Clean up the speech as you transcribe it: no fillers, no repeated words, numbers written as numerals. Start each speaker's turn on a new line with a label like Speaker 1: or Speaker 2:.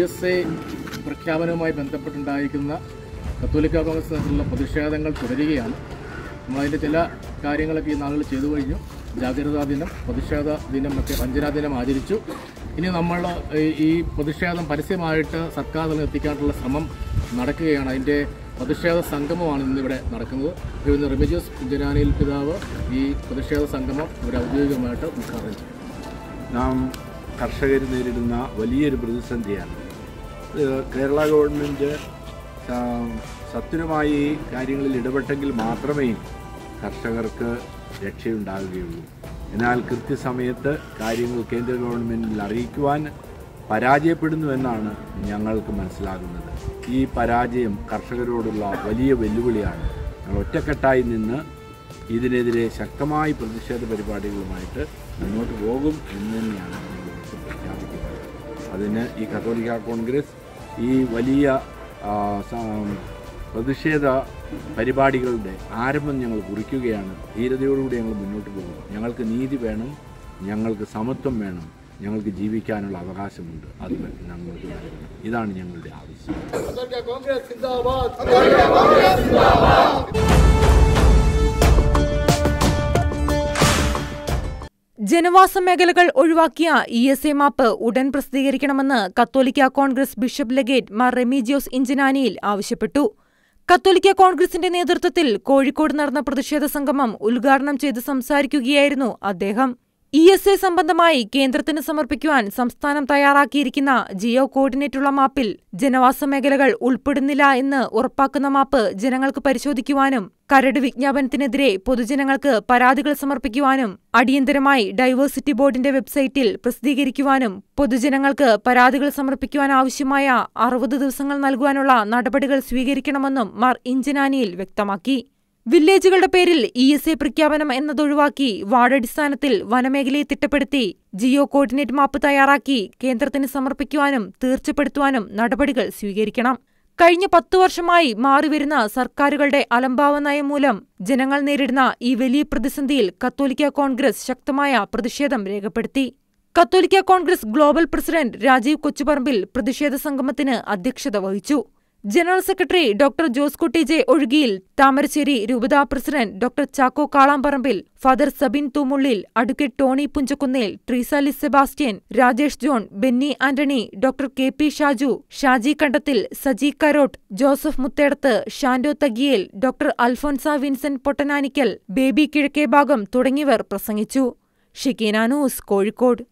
Speaker 1: ESA പ്രഖ്യാപനവുമായി ബന്ധപ്പെട്ടുണ്ടായിരിക്കുന്ന കത്തോലിക്ക കോൺഗ്രസ് നേതൃത്വത്തിലുള്ള പ്രതിഷേധങ്ങൾ തുടരുകയാണ്. നമ്മളതിൻ്റെ ചില കാര്യങ്ങളൊക്കെ ഈ നാളുകൾ ചെയ്തു കഴിഞ്ഞു. ജാഗ്രതാ ദിനം, പ്രതിഷേധ ദിനം ഒക്കെ വഞ്ചനാ ദിനം ആചരിച്ചു. ഇനി നമ്മൾ ഈ പ്രതിഷേധം പരസ്യമായിട്ട് സർക്കാർ തലത്തിൽ എത്തിക്കാനുള്ള ശ്രമം നടക്കുകയാണ്. അതിൻ്റെ പ്രതിഷേധ സംഗമമാണ് ഇന്നിവിടെ നടക്കുന്നത്. ഇന്ന് റെമിജിയസ് ഇഞ്ചനാനിയിൽ പിതാവ് ഈ പ്രതിഷേധ സംഗമം ഇവിടെ ഔദ്യോഗികമായിട്ട് ഉദ്ഘാടനം ചെയ്യും.
Speaker 2: നാം കർഷകർ നേരിടുന്ന വലിയൊരു പ്രതിസന്ധിയാണ്. കേരള ഗവൺമെൻറ് സത്വരമായി ഈ കാര്യങ്ങളിൽ ഇടപെട്ടെങ്കിൽ മാത്രമേ കർഷകർക്ക് രക്ഷയുണ്ടാവുകയുള്ളൂ. എന്നാൽ കൃത്യസമയത്ത് കാര്യങ്ങൾ കേന്ദ്ര ഗവൺമെൻറ്റിൽ അറിയിക്കുവാൻ പരാജയപ്പെടുന്നുവെന്നാണ് ഞങ്ങൾക്ക് മനസ്സിലാകുന്നത്. ഈ പരാജയം കർഷകരോടുള്ള വലിയ വെല്ലുവിളിയാണ്. ഞങ്ങൾ ഒറ്റക്കെട്ടായി നിന്ന് ഇതിനെതിരെ ശക്തമായ പ്രതിഷേധ പരിപാടികളുമായിട്ട് മുന്നോട്ട് പോകും എന്ന് തന്നെയാണ് ഞങ്ങൾക്ക് പ്രഖ്യാപിക്കുന്നത്. അതിന് ഈ കത്തോലിക്ക കോൺഗ്രസ് ഈ വലിയ പ്രതിഷേധ പരിപാടികളുടെ ആരംഭം ഞങ്ങൾ കുറിക്കുകയാണ്. ധീരതയോടുകൂടി ഞങ്ങൾ മുന്നോട്ട് പോകും. ഞങ്ങൾക്ക് നീതി വേണം, ഞങ്ങൾക്ക് സമത്വം വേണം, ഞങ്ങൾക്ക് ജീവിക്കാനുള്ള അവകാശമുണ്ട്. അത് ഞങ്ങൾക്ക് നൽകണം. ഇതാണ് ഞങ്ങളുടെ ആവശ്യം.
Speaker 3: ജനവാസ മേഖലകൾ ഒഴിവാക്കിയ ESA മാപ്പ് ഉടൻ പ്രസിദ്ധീകരിക്കണമെന്ന് കത്തോലിക്ക കോൺഗ്രസ് ബിഷപ്പ് ലെഗേറ്റ് മാർ റെമീജിയോസ് ഇഞ്ചനാനിയിൽ ആവശ്യപ്പെട്ടു. കത്തോലിക്ക കോൺഗ്രസിന്റെ നേതൃത്വത്തിൽ കോഴിക്കോട് നടന്ന പ്രതിഷേധ സംഗമം ഉദ്ഘാടനം ചെയ്ത് സംസാരിക്കുകയായിരുന്നു അദ്ദേഹം. ESA സംബന്ധമായി കേന്ദ്രത്തിന് സമർപ്പിക്കുവാൻ സംസ്ഥാനം തയ്യാറാക്കിയിരിക്കുന്ന ജിയോ കോർഡിനേറ്റുള്ള മാപ്പിൽ ജനവാസ മേഖലകൾ ഉൾപ്പെടുന്നില്ല എന്ന് ഉറപ്പാക്കുന്ന മാപ്പ് ജനങ്ങൾക്ക് പരിശോധിക്കുവാനും കരട് വിജ്ഞാപനത്തിനെതിരെ പൊതുജനങ്ങൾക്ക് പരാതികൾ സമർപ്പിക്കുവാനും അടിയന്തരമായി ഡൈവേഴ്സിറ്റി ബോർഡിന്റെ വെബ്സൈറ്റിൽ പ്രസിദ്ധീകരിക്കുവാനും പൊതുജനങ്ങൾക്ക് പരാതികൾ സമർപ്പിക്കുവാൻ ആവശ്യമായ 60 ദിവസങ്ങൾ നൽകുവാനുള്ള നടപടികൾ സ്വീകരിക്കണമെന്നും മാർ ഇഞ്ചനാനിയിൽ വ്യക്തമാക്കി. വില്ലേജുകളുടെ പേരിൽ ESA പ്രഖ്യാപനം എന്നതൊഴിവാക്കി വാർഡടിസ്ഥാനത്തിൽ വനമേഖലയെ തിട്ടപ്പെടുത്തി ജിയോ കോർഡിനേറ്റ് മാപ്പ് തയ്യാറാക്കി കേന്ദ്രത്തിന് സമർപ്പിക്കുവാനും തീർച്ചപ്പെടുത്തുവാനും നടപടികൾ സ്വീകരിക്കണം. കഴിഞ്ഞ 10 വർഷമായി മാറിവരുന്ന സർക്കാരുകളുടെ അലംഭാവ നയം മൂലം ജനങ്ങൾ നേരിടുന്ന ഈ വലിയ പ്രതിസന്ധിയിൽ കത്തോലിക്ക കോൺഗ്രസ് ശക്തമായ പ്രതിഷേധം രേഖപ്പെടുത്തി. കത്തോലിക്ക കോൺഗ്രസ് ഗ്ലോബൽ പ്രസിഡന്റ് രാജീവ് കൊച്ചുപറമ്പിൽ പ്രതിഷേധ സംഗമത്തിന് അധ്യക്ഷത വഹിച്ചു. ജനറൽ സെക്രട്ടറി ഡോക്ടർ ജോസ് കുട്ടി ജെ ഒഴുകിയിൽ, താമരശ്ശേരി രൂപതാ president doctor Chacko Kalamparambil, father Sabin Thoomullil, advocate Tony Punchakunnel, Treesa Liz Sebastian, Rajesh John, Benny Antony, doctor KP Shaju, Shaji Kandathil, Saji Karottu, Joseph Muthedathu, Shando Thagiyel, doctor Alphonsa Vincent Pottananikkal, Baby Kizhakkebhagam തുടങ്ങിയവർ പ്രസംഗിച്ചു. Shekinah news, Kozhikode.